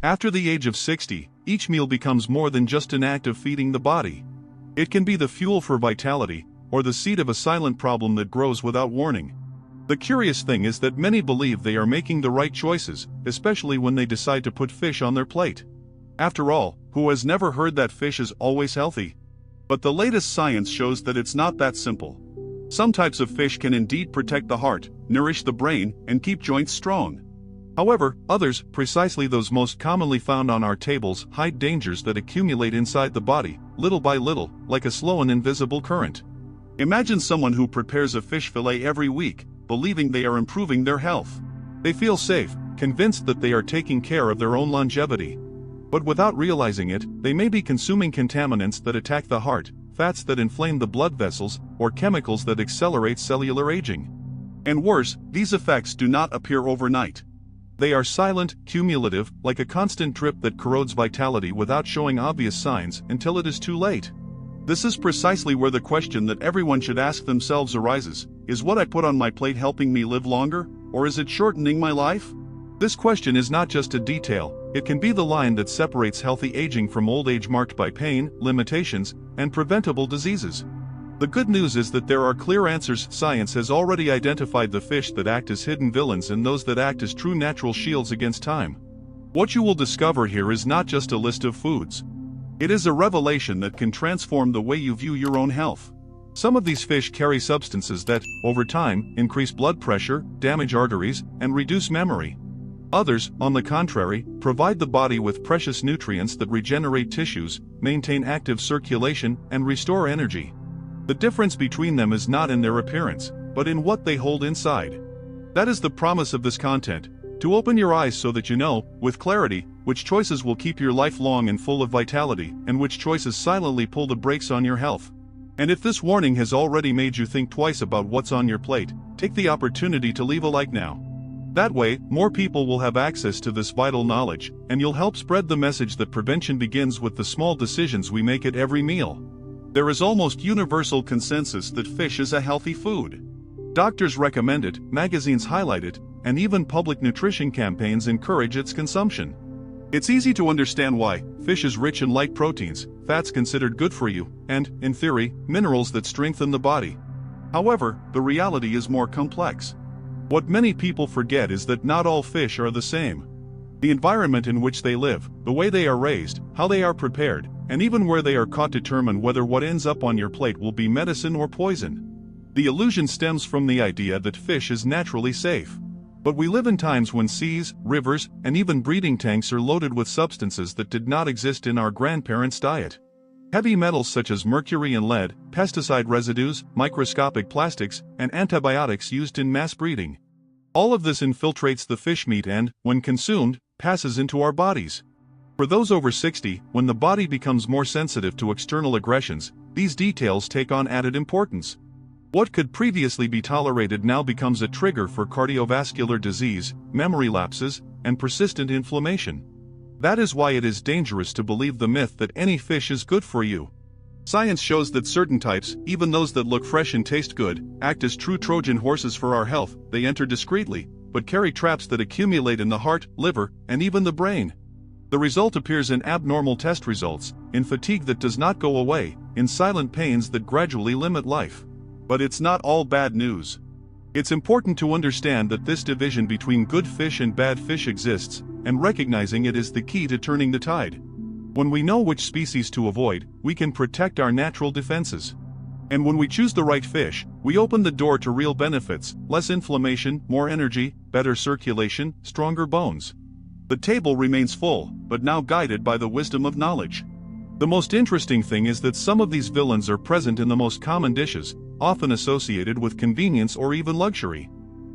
After the age of 60, each meal becomes more than just an act of feeding the body. It can be the fuel for vitality, or the seed of a silent problem that grows without warning. The curious thing is that many believe they are making the right choices, especially when they decide to put fish on their plate. After all, who has never heard that fish is always healthy? But the latest science shows that it's not that simple. Some types of fish can indeed protect the heart, nourish the brain, and keep joints strong. However, others, precisely those most commonly found on our tables, hide dangers that accumulate inside the body, little by little, like a slow and invisible current. Imagine someone who prepares a fish fillet every week, believing they are improving their health. They feel safe, convinced that they are taking care of their own longevity. But without realizing it, they may be consuming contaminants that attack the heart, fats that inflame the blood vessels, or chemicals that accelerate cellular aging. And worse, these effects do not appear overnight. They are silent, cumulative, like a constant drip that corrodes vitality without showing obvious signs until it is too late. This is precisely where the question that everyone should ask themselves arises: is what I put on my plate helping me live longer, or is it shortening my life? This question is not just a detail, it can be the line that separates healthy aging from old age marked by pain, limitations, and preventable diseases. The good news is that there are clear answers. Science has already identified the fish that act as hidden villains and those that act as true natural shields against time. What you will discover here is not just a list of foods. It is a revelation that can transform the way you view your own health. Some of these fish carry substances that, over time, increase blood pressure, damage arteries, and reduce memory. Others, on the contrary, provide the body with precious nutrients that regenerate tissues, maintain active circulation, and restore energy. The difference between them is not in their appearance, but in what they hold inside. That is the promise of this content, to open your eyes so that you know, with clarity, which choices will keep your life long and full of vitality, and which choices silently pull the brakes on your health. And if this warning has already made you think twice about what's on your plate, take the opportunity to leave a like now. That way, more people will have access to this vital knowledge, and you'll help spread the message that prevention begins with the small decisions we make at every meal. There is almost universal consensus that fish is a healthy food. Doctors recommend it, magazines highlight it, and even public nutrition campaigns encourage its consumption. It's easy to understand why. Fish is rich in light proteins, fats considered good for you, and, in theory, minerals that strengthen the body. However, the reality is more complex. What many people forget is that not all fish are the same. The environment in which they live, the way they are raised, how they are prepared, and even where they are caught determine whether what ends up on your plate will be medicine or poison. The illusion stems from the idea that fish is naturally safe. But we live in times when seas, rivers, and even breeding tanks are loaded with substances that did not exist in our grandparents' diet. Heavy metals such as mercury and lead, pesticide residues, microscopic plastics, and antibiotics used in mass breeding. All of this infiltrates the fish meat and, when consumed, passes into our bodies. For those over 60, when the body becomes more sensitive to external aggressions, these details take on added importance. What could previously be tolerated now becomes a trigger for cardiovascular disease, memory lapses, and persistent inflammation. That is why it is dangerous to believe the myth that any fish is good for you. Science shows that certain types, even those that look fresh and taste good, act as true Trojan horses for our health. They enter discreetly, but carry traps that accumulate in the heart, liver, and even the brain. The result appears in abnormal test results, in fatigue that does not go away, in silent pains that gradually limit life. But it's not all bad news. It's important to understand that this division between good fish and bad fish exists, and recognizing it is the key to turning the tide. When we know which species to avoid, we can protect our natural defenses. And when we choose the right fish, we open the door to real benefits: less inflammation, more energy, better circulation, stronger bones. The table remains full, but now guided by the wisdom of knowledge. The most interesting thing is that some of these villains are present in the most common dishes, often associated with convenience or even luxury.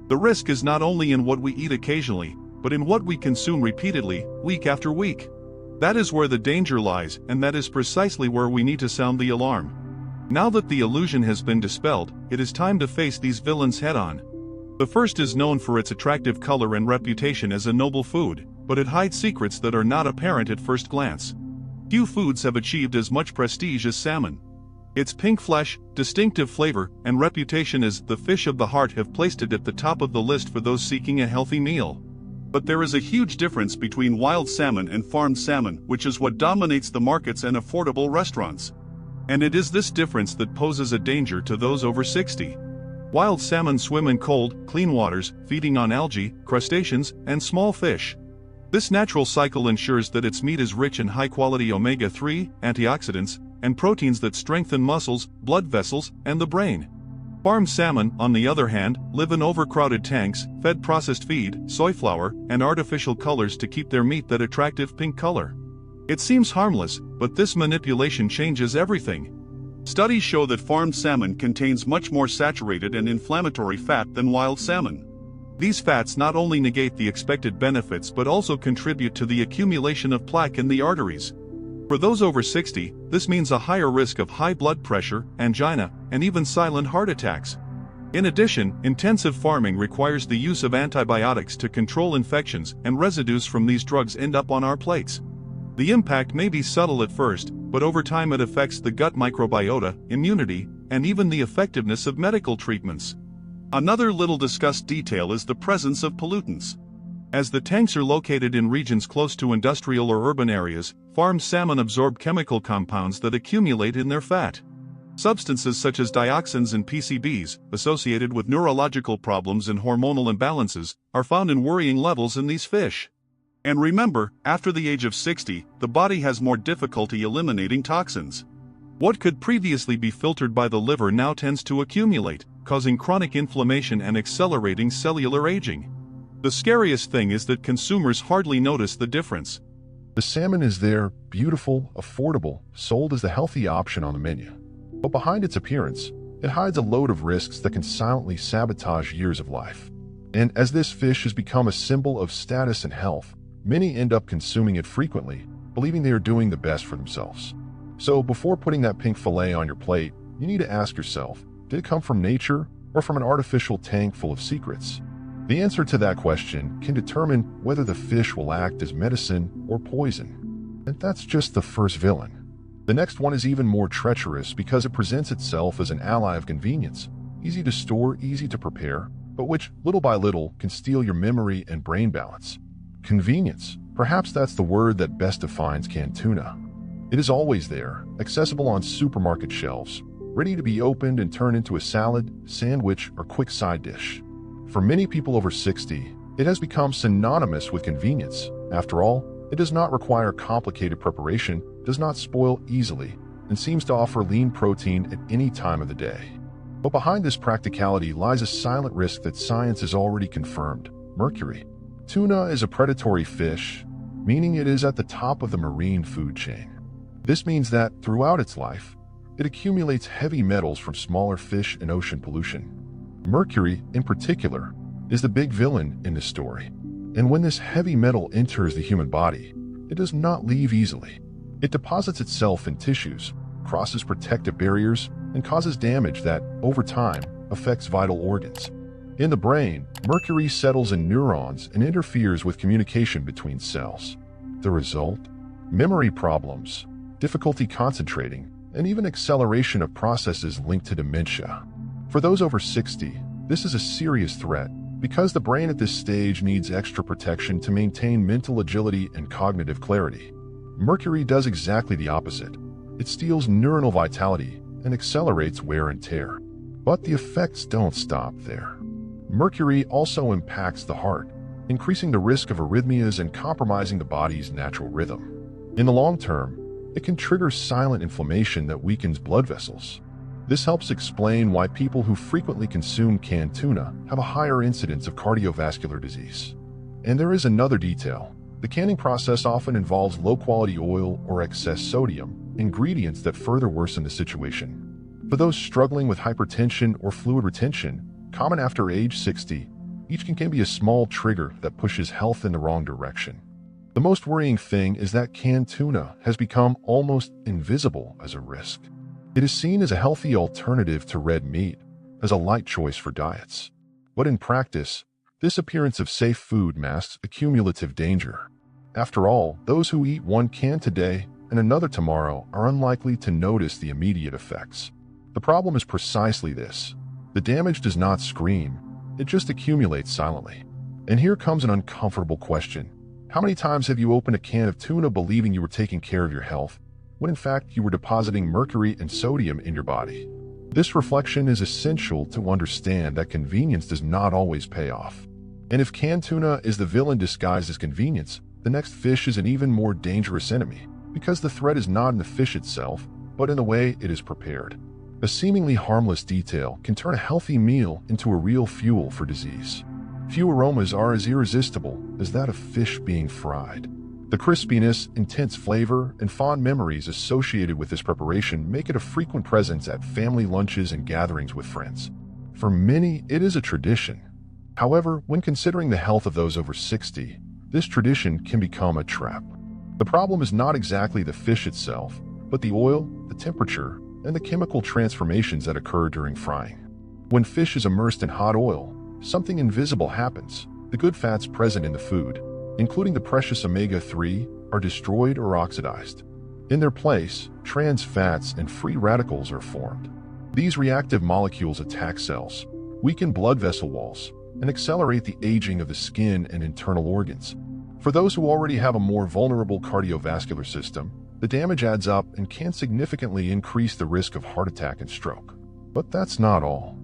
The risk is not only in what we eat occasionally, but in what we consume repeatedly, week after week. That is where the danger lies, and that is precisely where we need to sound the alarm. Now that the illusion has been dispelled, it is time to face these villains head-on. The first is known for its attractive color and reputation as a noble food, but it hides secrets that are not apparent at first glance. Few foods have achieved as much prestige as salmon. Its pink flesh, distinctive flavor, and reputation as the fish of the heart have placed it at the top of the list for those seeking a healthy meal. But there is a huge difference between wild salmon and farmed salmon, which is what dominates the markets and affordable restaurants. And it is this difference that poses a danger to those over 60. Wild salmon swim in cold, clean waters, feeding on algae, crustaceans, and small fish. This natural cycle ensures that its meat is rich in high-quality omega-3, antioxidants, and proteins that strengthen muscles, blood vessels, and the brain. Farmed salmon, on the other hand, live in overcrowded tanks, fed processed feed, soy flour, and artificial colors to keep their meat that attractive pink color. It seems harmless, but this manipulation changes everything. Studies show that farmed salmon contains much more saturated and inflammatory fat than wild salmon. These fats not only negate the expected benefits but also contribute to the accumulation of plaque in the arteries. For those over 60, this means a higher risk of high blood pressure, angina, and even silent heart attacks. In addition, intensive farming requires the use of antibiotics to control infections, and residues from these drugs end up on our plates. The impact may be subtle at first, but over time it affects the gut microbiota, immunity, and even the effectiveness of medical treatments. Another little discussed detail is the presence of pollutants. As the tanks are located in regions close to industrial or urban areas, farmed salmon absorb chemical compounds that accumulate in their fat. Substances such as dioxins and PCBs, associated with neurological problems and hormonal imbalances, are found in worrying levels in these fish. And remember, after the age of 60, the body has more difficulty eliminating toxins. What could previously be filtered by the liver now tends to accumulate, causing chronic inflammation and accelerating cellular aging. The scariest thing is that consumers hardly notice the difference. The salmon is there, beautiful, affordable, sold as the healthy option on the menu. But behind its appearance, it hides a load of risks that can silently sabotage years of life. And as this fish has become a symbol of status and health, many end up consuming it frequently, believing they are doing the best for themselves. So before putting that pink fillet on your plate, you need to ask yourself, did it come from nature or from an artificial tank full of secrets? The answer to that question can determine whether the fish will act as medicine or poison. And that's just the first villain. The next one is even more treacherous because it presents itself as an ally of convenience, easy to store, easy to prepare, but which, little by little, can steal your memory and brain balance. Convenience. Perhaps that's the word that best defines canned tuna. It is always there, accessible on supermarket shelves, ready to be opened and turned into a salad, sandwich, or quick side dish. For many people over 60, it has become synonymous with convenience. After all, it does not require complicated preparation, does not spoil easily, and seems to offer lean protein at any time of the day. But behind this practicality lies a silent risk that science has already confirmed: mercury. Tuna is a predatory fish, meaning it is at the top of the marine food chain. This means that, throughout its life, it accumulates heavy metals from smaller fish and ocean pollution. Mercury, in particular, is the big villain in this story. And when this heavy metal enters the human body, it does not leave easily. It deposits itself in tissues, crosses protective barriers, and causes damage that, over time, affects vital organs. In the brain, mercury settles in neurons and interferes with communication between cells. The result? Memory problems, difficulty concentrating, and even acceleration of processes linked to dementia. For those over 60, this is a serious threat because the brain at this stage needs extra protection to maintain mental agility and cognitive clarity. Mercury does exactly the opposite. It steals neuronal vitality and accelerates wear and tear. But the effects don't stop there. Mercury also impacts the heart, increasing the risk of arrhythmias and compromising the body's natural rhythm. In the long term, it can trigger silent inflammation that weakens blood vessels. This helps explain why people who frequently consume canned tuna have a higher incidence of cardiovascular disease. And there is another detail. The canning process often involves low-quality oil or excess sodium, ingredients that further worsen the situation. For those struggling with hypertension or fluid retention, common after age 60, each can be a small trigger that pushes health in the wrong direction. The most worrying thing is that canned tuna has become almost invisible as a risk. It is seen as a healthy alternative to red meat, as a light choice for diets. But in practice, this appearance of safe food masks a cumulative danger. After all, those who eat one can today and another tomorrow are unlikely to notice the immediate effects. The problem is precisely this. The damage does not scream, it just accumulates silently. And here comes an uncomfortable question. How many times have you opened a can of tuna believing you were taking care of your health, when in fact you were depositing mercury and sodium in your body? This reflection is essential to understand that convenience does not always pay off. And if canned tuna is the villain disguised as convenience, the next fish is an even more dangerous enemy, because the threat is not in the fish itself, but in the way it is prepared. A seemingly harmless detail can turn a healthy meal into a real fuel for disease. Few aromas are as irresistible as that of fish being fried. The crispiness, intense flavor, and fond memories associated with this preparation make it a frequent presence at family lunches and gatherings with friends. For many, it is a tradition. However, when considering the health of those over 60, this tradition can become a trap. The problem is not exactly the fish itself, but the oil, the temperature, and the chemical transformations that occur during frying. When fish is immersed in hot oil, something invisible happens. The good fats present in the food, including the precious omega-3, are destroyed or oxidized. In their place, trans fats and free radicals are formed. These reactive molecules attack cells, weaken blood vessel walls, and accelerate the aging of the skin and internal organs. For those who already have a more vulnerable cardiovascular system, the damage adds up and can significantly increase the risk of heart attack and stroke. But that's not all.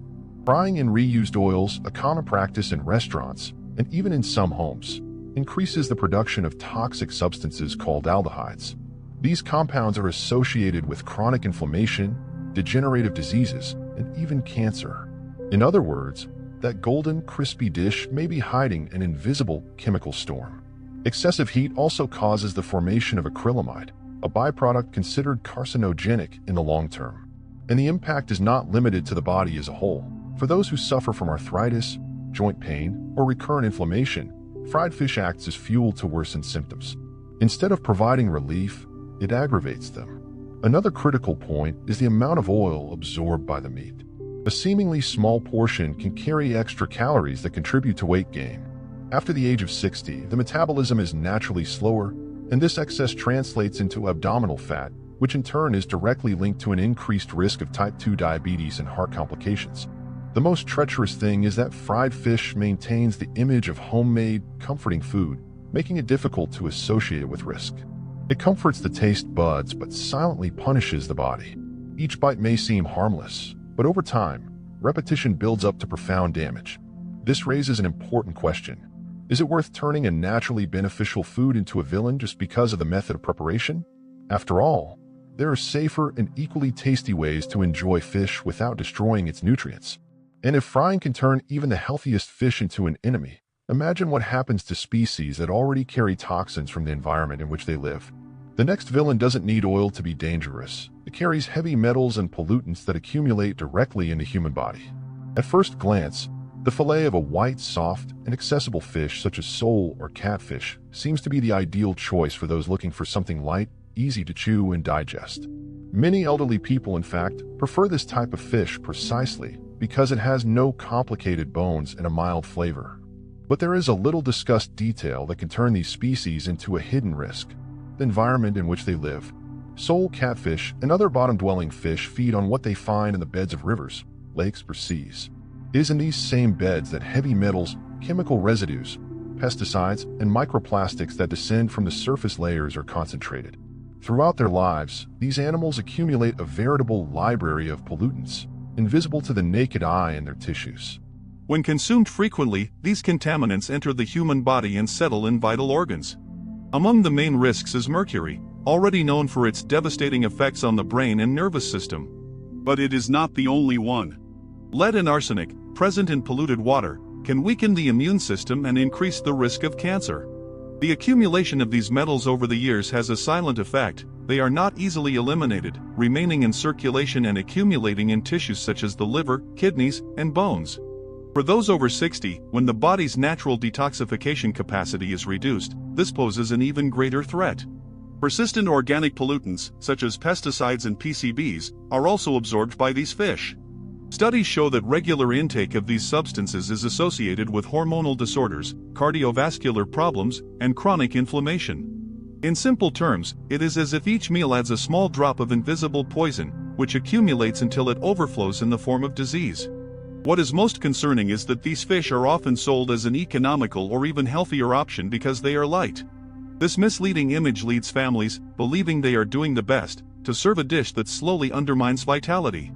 Frying in reused oils, a common practice in restaurants, and even in some homes, increases the production of toxic substances called aldehydes. These compounds are associated with chronic inflammation, degenerative diseases, and even cancer. In other words, that golden, crispy dish may be hiding an invisible chemical storm. Excessive heat also causes the formation of acrylamide, a byproduct considered carcinogenic in the long term. And the impact is not limited to the body as a whole. For those who suffer from arthritis, joint pain, or recurrent inflammation, fried fish acts as fuel to worsen symptoms. Instead of providing relief, it aggravates them. Another critical point is the amount of oil absorbed by the meat. A seemingly small portion can carry extra calories that contribute to weight gain. After the age of 60, the metabolism is naturally slower, and this excess translates into abdominal fat, which in turn is directly linked to an increased risk of type 2 diabetes and heart complications. The most treacherous thing is that fried fish maintains the image of homemade, comforting food, making it difficult to associate it with risk. It comforts the taste buds but silently punishes the body. Each bite may seem harmless, but over time, repetition builds up to profound damage. This raises an important question. Is it worth turning a naturally beneficial food into a villain just because of the method of preparation? After all, there are safer and equally tasty ways to enjoy fish without destroying its nutrients. And if frying can turn even the healthiest fish into an enemy, imagine what happens to species that already carry toxins from the environment in which they live. The next villain doesn't need oil to be dangerous. It carries heavy metals and pollutants that accumulate directly in the human body. At first glance, the fillet of a white, soft, and accessible fish such as sole or catfish seems to be the ideal choice for those looking for something light, easy to chew and digest. Many elderly people, in fact, prefer this type of fish precisely because it has no complicated bones and a mild flavor. But there is a little discussed detail that can turn these species into a hidden risk: the environment in which they live. Sole catfish and other bottom-dwelling fish feed on what they find in the beds of rivers, lakes, or seas. It is in these same beds that heavy metals, chemical residues, pesticides, and microplastics that descend from the surface layers are concentrated. Throughout their lives, these animals accumulate a veritable library of pollutants, invisible to the naked eye in their tissues. When consumed frequently, these contaminants enter the human body and settle in vital organs. Among the main risks is mercury, already known for its devastating effects on the brain and nervous system. But it is not the only one. Lead and arsenic, present in polluted water, can weaken the immune system and increase the risk of cancer. The accumulation of these metals over the years has a silent effect. They are not easily eliminated, remaining in circulation and accumulating in tissues such as the liver, kidneys, and bones. For those over 60, when the body's natural detoxification capacity is reduced, this poses an even greater threat. Persistent organic pollutants, such as pesticides and PCBs, are also absorbed by these fish. Studies show that regular intake of these substances is associated with hormonal disorders, cardiovascular problems, and chronic inflammation. In simple terms, it is as if each meal adds a small drop of invisible poison, which accumulates until it overflows in the form of disease. What is most concerning is that these fish are often sold as an economical or even healthier option because they are light. This misleading image leads families, believing they are doing the best, to serve a dish that slowly undermines vitality.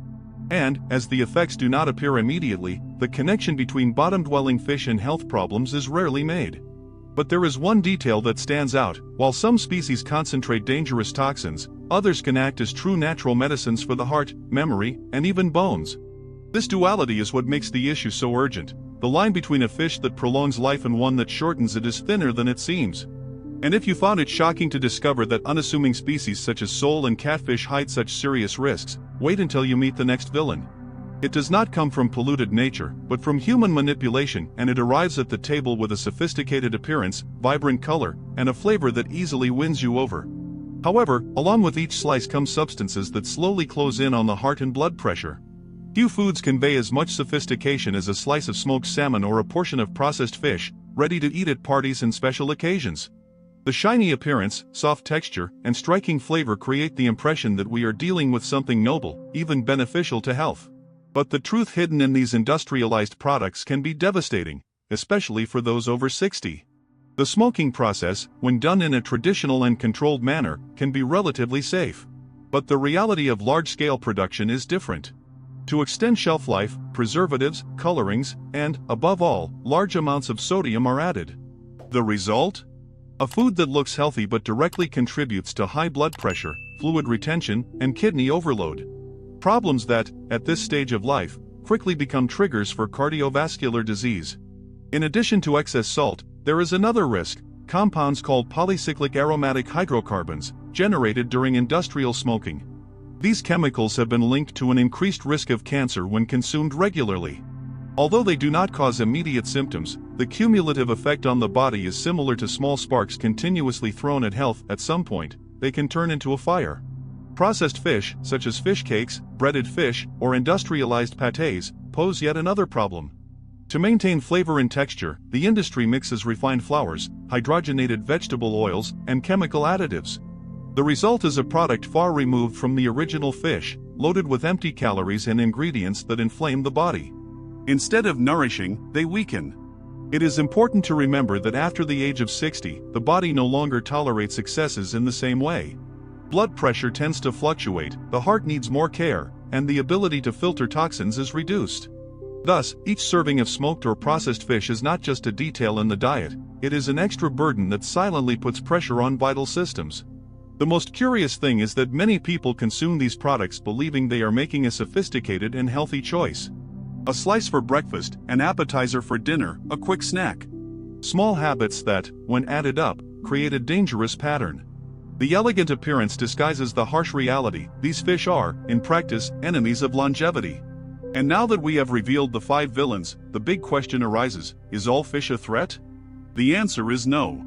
And, as the effects do not appear immediately, the connection between bottom-dwelling fish and health problems is rarely made. But there is one detail that stands out: while some species concentrate dangerous toxins, others can act as true natural medicines for the heart, memory, and even bones. This duality is what makes the issue so urgent. The line between a fish that prolongs life and one that shortens it is thinner than it seems. And if you found it shocking to discover that unassuming species such as sole and catfish hide such serious risks, wait until you meet the next villain. It does not come from polluted nature, but from human manipulation, and it arrives at the table with a sophisticated appearance, vibrant color, and a flavor that easily wins you over. However, along with each slice come substances that slowly close in on the heart and blood pressure. Few foods convey as much sophistication as a slice of smoked salmon or a portion of processed fish, ready to eat at parties and special occasions. The shiny appearance, soft texture, and striking flavor create the impression that we are dealing with something noble, even beneficial to health. But the truth hidden in these industrialized products can be devastating, especially for those over 60. The smoking process, when done in a traditional and controlled manner, can be relatively safe. But the reality of large-scale production is different. To extend shelf life, preservatives, colorings, and, above all, large amounts of sodium are added. The result? A food that looks healthy but directly contributes to high blood pressure, fluid retention, and kidney overload. Problems that, at this stage of life, quickly become triggers for cardiovascular disease. In addition to excess salt, there is another risk: compounds called polycyclic aromatic hydrocarbons, generated during industrial smoking. These chemicals have been linked to an increased risk of cancer when consumed regularly. Although they do not cause immediate symptoms, the cumulative effect on the body is similar to small sparks continuously thrown at health. At some point, they can turn into a fire. Processed fish, such as fish cakes, breaded fish, or industrialized pâtés, pose yet another problem. To maintain flavor and texture, the industry mixes refined flours, hydrogenated vegetable oils, and chemical additives. The result is a product far removed from the original fish, loaded with empty calories and ingredients that inflame the body. Instead of nourishing, they weaken. It is important to remember that after the age of 60, the body no longer tolerates excesses in the same way. Blood pressure tends to fluctuate, the heart needs more care, and the ability to filter toxins is reduced. Thus, each serving of smoked or processed fish is not just a detail in the diet, it is an extra burden that silently puts pressure on vital systems. The most curious thing is that many people consume these products believing they are making a sophisticated and healthy choice. A slice for breakfast, an appetizer for dinner, a quick snack. Small habits that, when added up, create a dangerous pattern. The elegant appearance disguises the harsh reality: these fish are, in practice, enemies of longevity. And now that we have revealed the 5 villains, the big question arises: is all fish a threat? The answer is no.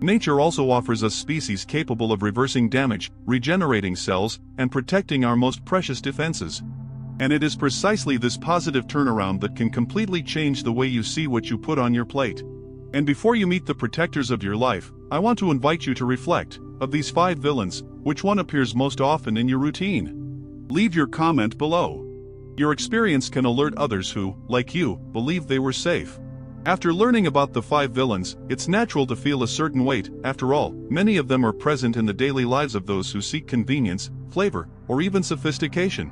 Nature also offers us species capable of reversing damage, regenerating cells, and protecting our most precious defenses. And it is precisely this positive turnaround that can completely change the way you see what you put on your plate. And before you meet the protectors of your life, I want to invite you to reflect: of these 5 villains, which one appears most often in your routine? Leave your comment below. Your experience can alert others who, like you, believe they were safe. After learning about the 5 villains, it's natural to feel a certain weight. After all, many of them are present in the daily lives of those who seek convenience, flavor, or even sophistication.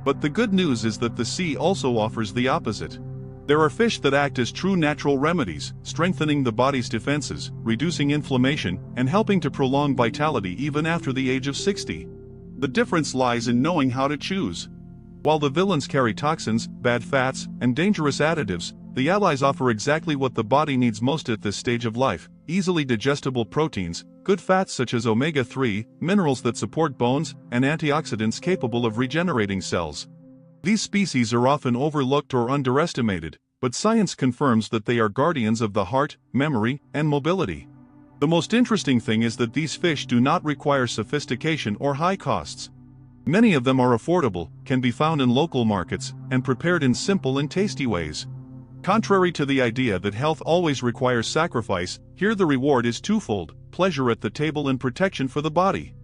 But the good news is that the sea also offers the opposite. There are fish that act as true natural remedies, strengthening the body's defenses, reducing inflammation, and helping to prolong vitality even after the age of 60. The difference lies in knowing how to choose. While the villains carry toxins, bad fats, and dangerous additives, the allies offer exactly what the body needs most at this stage of life: easily digestible proteins, good fats such as omega-3, minerals that support bones, and antioxidants capable of regenerating cells. These species are often overlooked or underestimated, but science confirms that they are guardians of the heart, memory, and mobility. The most interesting thing is that these fish do not require sophistication or high costs. Many of them are affordable, can be found in local markets, and prepared in simple and tasty ways. Contrary to the idea that health always requires sacrifice, here the reward is twofold: pleasure at the table and protection for the body.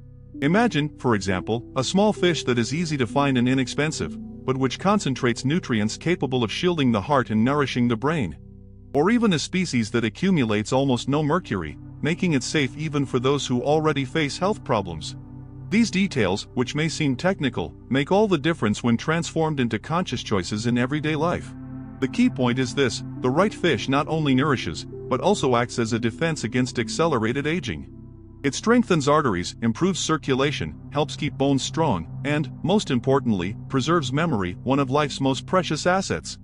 Imagine, for example, a small fish that is easy to find and inexpensive. but which concentrates nutrients capable of shielding the heart and nourishing the brain. Or even a species that accumulates almost no mercury, making it safe even for those who already face health problems. These details, which may seem technical, make all the difference when transformed into conscious choices in everyday life. The key point is this: the right fish not only nourishes, but also acts as a defense against accelerated aging. It strengthens arteries, improves circulation, helps keep bones strong, and, most importantly, preserves memory, one of life's most precious assets.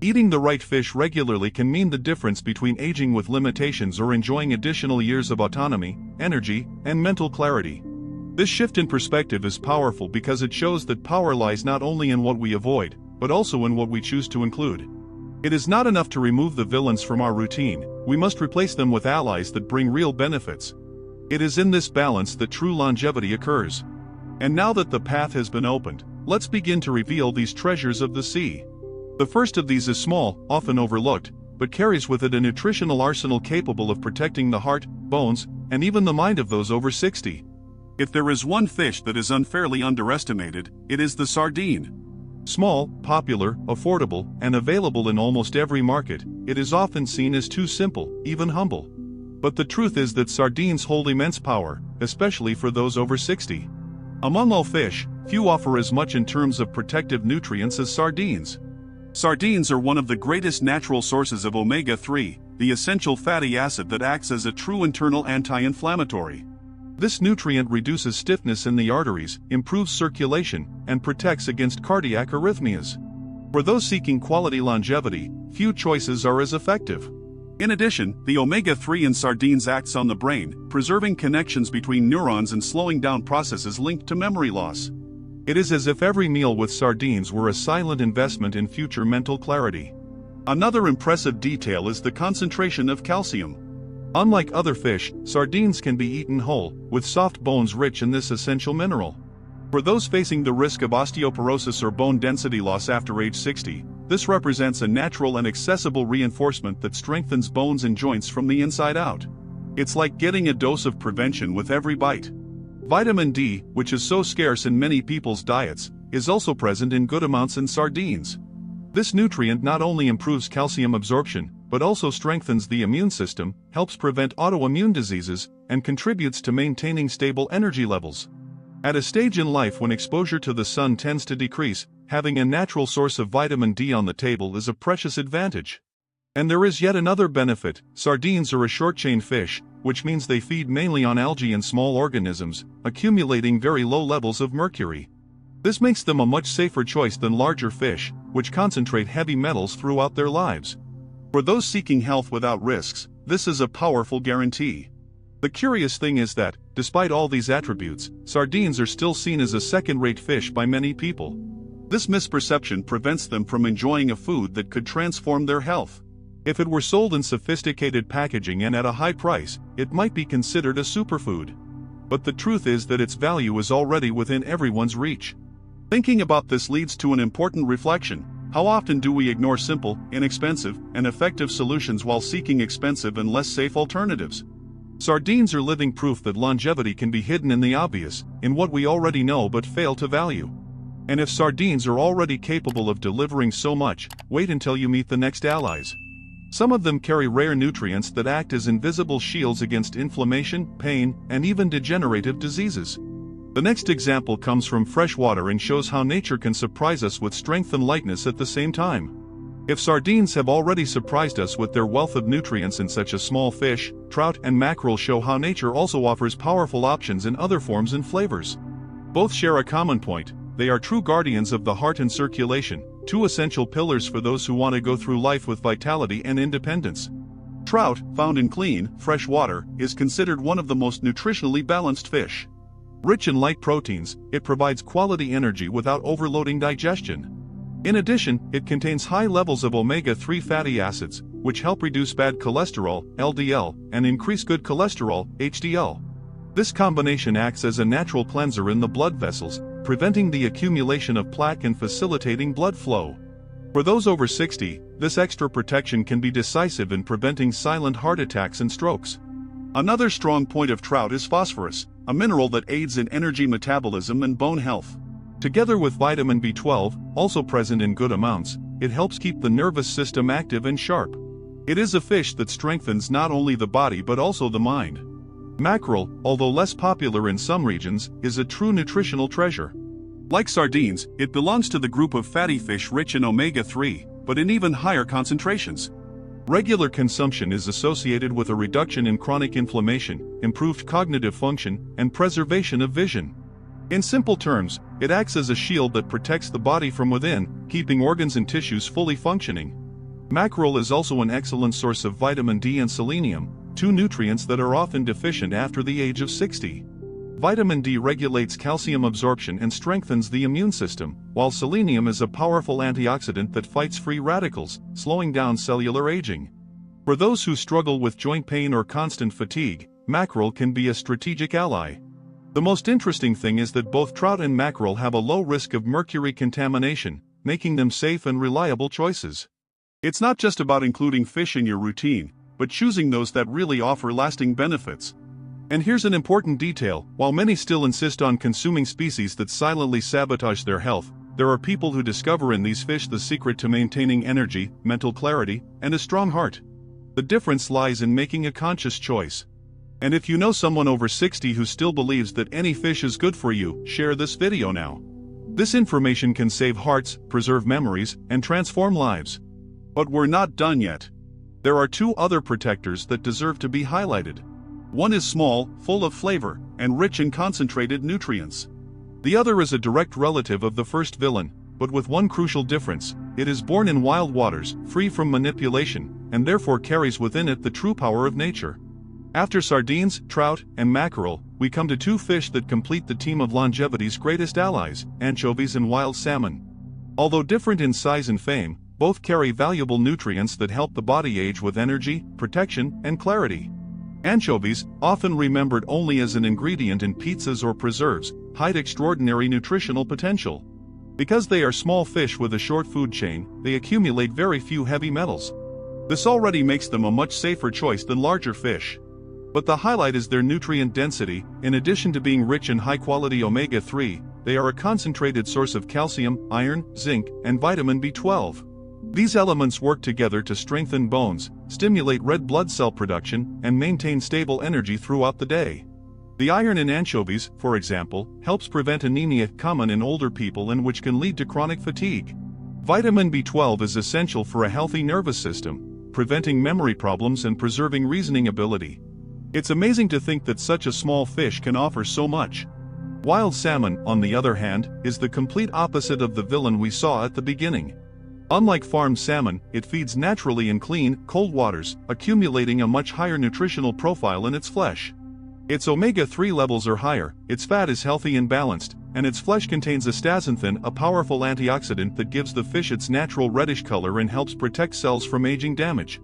Eating the right fish regularly can mean the difference between aging with limitations or enjoying additional years of autonomy, energy, and mental clarity. This shift in perspective is powerful because it shows that power lies not only in what we avoid, but also in what we choose to include. It is not enough to remove the villains from our routine, we must replace them with allies that bring real benefits. It is in this balance that true longevity occurs. And now that the path has been opened, let's begin to reveal these treasures of the sea. The first of these is small, often overlooked, but carries with it a nutritional arsenal capable of protecting the heart, bones, and even the mind of those over 60. If there is one fish that is unfairly underestimated, it is the sardine. Small, popular, affordable, and available in almost every market, it is often seen as too simple, even humble. But the truth is that sardines hold immense power, especially for those over 60. Among all fish, few offer as much in terms of protective nutrients as sardines. Sardines are one of the greatest natural sources of omega-3, the essential fatty acid that acts as a true internal anti-inflammatory. This nutrient reduces stiffness in the arteries, improves circulation, and protects against cardiac arrhythmias. For those seeking quality longevity, few choices are as effective. In addition, the omega-3 in sardines acts on the brain, preserving connections between neurons and slowing down processes linked to memory loss. It is as if every meal with sardines were a silent investment in future mental clarity. Another impressive detail is the concentration of calcium. Unlike other fish, sardines can be eaten whole, with soft bones rich in this essential mineral. For those facing the risk of osteoporosis or bone density loss after age 60, this represents a natural and accessible reinforcement that strengthens bones and joints from the inside out. It's like getting a dose of prevention with every bite. Vitamin D, which is so scarce in many people's diets, is also present in good amounts in sardines. This nutrient not only improves calcium absorption, but also strengthens the immune system, helps prevent autoimmune diseases, and contributes to maintaining stable energy levels. At a stage in life when exposure to the sun tends to decrease, having a natural source of vitamin D on the table is a precious advantage. And there is yet another benefit: sardines are a short-chain fish, which means they feed mainly on algae and small organisms, accumulating very low levels of mercury. This makes them a much safer choice than larger fish, which concentrate heavy metals throughout their lives. For those seeking health without risks, this is a powerful guarantee. The curious thing is that, despite all these attributes, sardines are still seen as a second-rate fish by many people. This misperception prevents them from enjoying a food that could transform their health. If it were sold in sophisticated packaging and at a high price, it might be considered a superfood. But the truth is that its value is already within everyone's reach. Thinking about this leads to an important reflection. How often do we ignore simple, inexpensive, and effective solutions while seeking expensive and less safe alternatives? Sardines are living proof that longevity can be hidden in the obvious, in what we already know but fail to value. And if sardines are already capable of delivering so much, wait until you meet the next allies. Some of them carry rare nutrients that act as invisible shields against inflammation, pain, and even degenerative diseases. The next example comes from fresh water and shows how nature can surprise us with strength and lightness at the same time. If sardines have already surprised us with their wealth of nutrients in such a small fish, trout and mackerel show how nature also offers powerful options in other forms and flavors. Both share a common point: they are true guardians of the heart and circulation, two essential pillars for those who want to go through life with vitality and independence. Trout, found in clean, fresh water, is considered one of the most nutritionally balanced fish. Rich in light proteins, it provides quality energy without overloading digestion. In addition, it contains high levels of omega-3 fatty acids, which help reduce bad cholesterol, LDL, and increase good cholesterol, HDL. This combination acts as a natural cleanser in the blood vessels, preventing the accumulation of plaque and facilitating blood flow. For those over 60, this extra protection can be decisive in preventing silent heart attacks and strokes. Another strong point of trout is phosphorus, a mineral that aids in energy metabolism and bone health. Together with vitamin B12, also present in good amounts, it helps keep the nervous system active and sharp. It is a fish that strengthens not only the body but also the mind. Mackerel, although less popular in some regions, is a true nutritional treasure. Like sardines, it belongs to the group of fatty fish rich in omega-3, but in even higher concentrations. Regular consumption is associated with a reduction in chronic inflammation, improved cognitive function, and preservation of vision. In simple terms, it acts as a shield that protects the body from within, keeping organs and tissues fully functioning. Mackerel is also an excellent source of vitamin D and selenium, two nutrients that are often deficient after the age of 60. Vitamin D regulates calcium absorption and strengthens the immune system, while selenium is a powerful antioxidant that fights free radicals, slowing down cellular aging. For those who struggle with joint pain or constant fatigue, mackerel can be a strategic ally. The most interesting thing is that both trout and mackerel have a low risk of mercury contamination, making them safe and reliable choices. It's not just about including fish in your routine, but choosing those that really offer lasting benefits. And here's an important detail: while many still insist on consuming species that silently sabotage their health, there are people who discover in these fish the secret to maintaining energy, mental clarity, and a strong heart. The difference lies in making a conscious choice. And if you know someone over 60 who still believes that any fish is good for you, share this video now. This information can save hearts, preserve memories, and transform lives. But we're not done yet. There are two other protectors that deserve to be highlighted. One is small, full of flavor, and rich in concentrated nutrients. The other is a direct relative of the first villain, but with one crucial difference: it is born in wild waters, free from manipulation, and therefore carries within it the true power of nature. After sardines, trout, and mackerel, we come to two fish that complete the team of longevity's greatest allies: anchovies and wild salmon. Although different in size and fame, both carry valuable nutrients that help the body age with energy, protection, and clarity. Anchovies, often remembered only as an ingredient in pizzas or preserves, hide extraordinary nutritional potential. Because they are small fish with a short food chain, they accumulate very few heavy metals. This already makes them a much safer choice than larger fish. But the highlight is their nutrient density. In addition to being rich in high-quality omega-3, they are a concentrated source of calcium, iron, zinc, and vitamin B12. These elements work together to strengthen bones, stimulate red blood cell production, and maintain stable energy throughout the day. The iron in anchovies, for example, helps prevent anemia, common in older people and which can lead to chronic fatigue. Vitamin B12 is essential for a healthy nervous system, preventing memory problems and preserving reasoning ability. It's amazing to think that such a small fish can offer so much. Wild salmon, on the other hand, is the complete opposite of the villain we saw at the beginning. Unlike farmed salmon, it feeds naturally in clean, cold waters, accumulating a much higher nutritional profile in its flesh. Its omega-3 levels are higher, its fat is healthy and balanced, and its flesh contains astaxanthin, a powerful antioxidant that gives the fish its natural reddish color and helps protect cells from aging damage.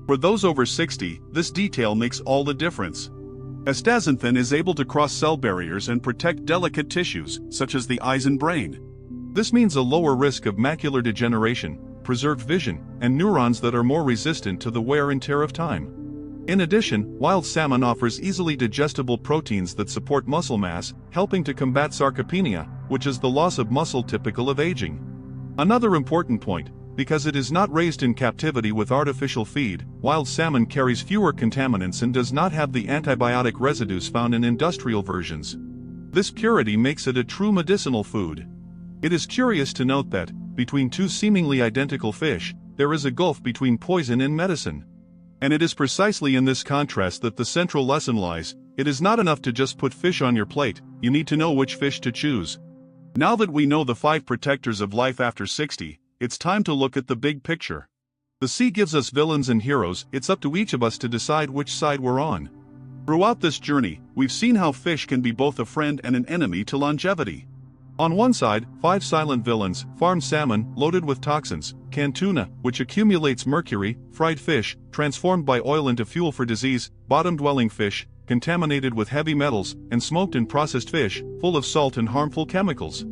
For those over 60, this detail makes all the difference. Astaxanthin is able to cross cell barriers and protect delicate tissues, such as the eyes and brain. This means a lower risk of macular degeneration, preserved vision, and neurons that are more resistant to the wear and tear of time. In addition, wild salmon offers easily digestible proteins that support muscle mass, helping to combat sarcopenia, which is the loss of muscle typical of aging. Another important point: because it is not raised in captivity with artificial feed, wild salmon carries fewer contaminants and does not have the antibiotic residues found in industrial versions. This purity makes it a true medicinal food. It is curious to note that, between two seemingly identical fish, there is a gulf between poison and medicine. And it is precisely in this contrast that the central lesson lies. It is not enough to just put fish on your plate, you need to know which fish to choose. Now that we know the 5 protectors of life after 60, it's time to look at the big picture. The sea gives us villains and heroes, it's up to each of us to decide which side we're on. Throughout this journey, we've seen how fish can be both a friend and an enemy to longevity. On one side, 5 silent villains: farmed salmon, loaded with toxins; canned tuna, which accumulates mercury; fried fish, transformed by oil into fuel for disease; bottom-dwelling fish, contaminated with heavy metals; and smoked and processed fish, full of salt and harmful chemicals.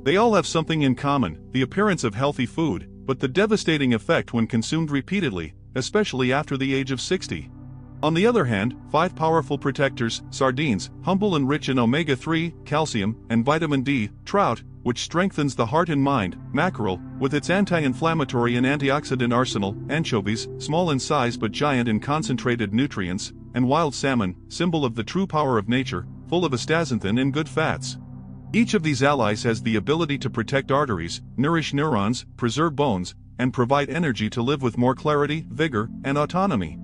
They all have something in common: the appearance of healthy food, but the devastating effect when consumed repeatedly, especially after the age of 60. On the other hand, 5 powerful protectors: sardines, humble and rich in omega-3, calcium, and vitamin D; trout, which strengthens the heart and mind; mackerel, with its anti-inflammatory and antioxidant arsenal; anchovies, small in size but giant in concentrated nutrients; and wild salmon, symbol of the true power of nature, full of astaxanthin and good fats. Each of these allies has the ability to protect arteries, nourish neurons, preserve bones, and provide energy to live with more clarity, vigor, and autonomy.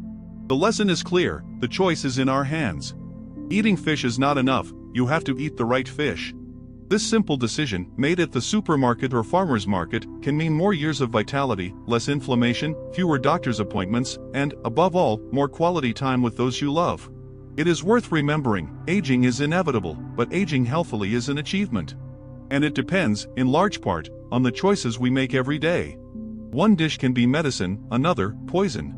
The lesson is clear: the choice is in our hands. Eating fish is not enough, you have to eat the right fish. This simple decision, made at the supermarket or farmer's market, can mean more years of vitality, less inflammation, fewer doctor's appointments, and, above all, more quality time with those you love. It is worth remembering, aging is inevitable, but aging healthily is an achievement. And it depends, in large part, on the choices we make every day. One dish can be medicine, another, poison.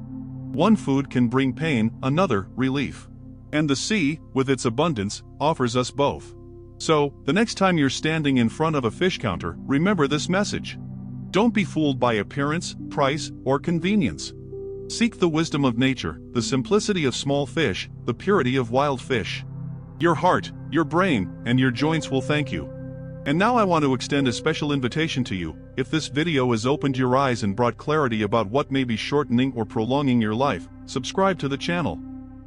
One food can bring pain, another, relief. And the sea, with its abundance, offers us both. So, the next time you're standing in front of a fish counter, remember this message. Don't be fooled by appearance, price, or convenience. Seek the wisdom of nature, the simplicity of small fish, the purity of wild fish. Your heart, your brain, and your joints will thank you. And now I want to extend a special invitation to you. If this video has opened your eyes and brought clarity about what may be shortening or prolonging your life, subscribe to the channel.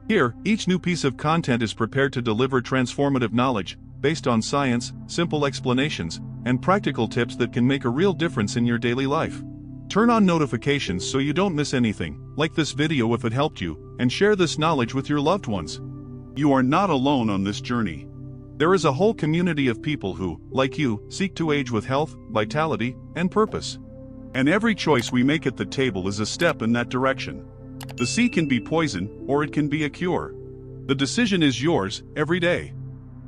Here, each new piece of content is prepared to deliver transformative knowledge, based on science, simple explanations, and practical tips that can make a real difference in your daily life. Turn on notifications so you don't miss anything, like this video if it helped you, and share this knowledge with your loved ones. You are not alone on this journey. There is a whole community of people who, like you, seek to age with health, vitality, and purpose. And every choice we make at the table is a step in that direction. The sea can be poison, or it can be a cure. The decision is yours, every day.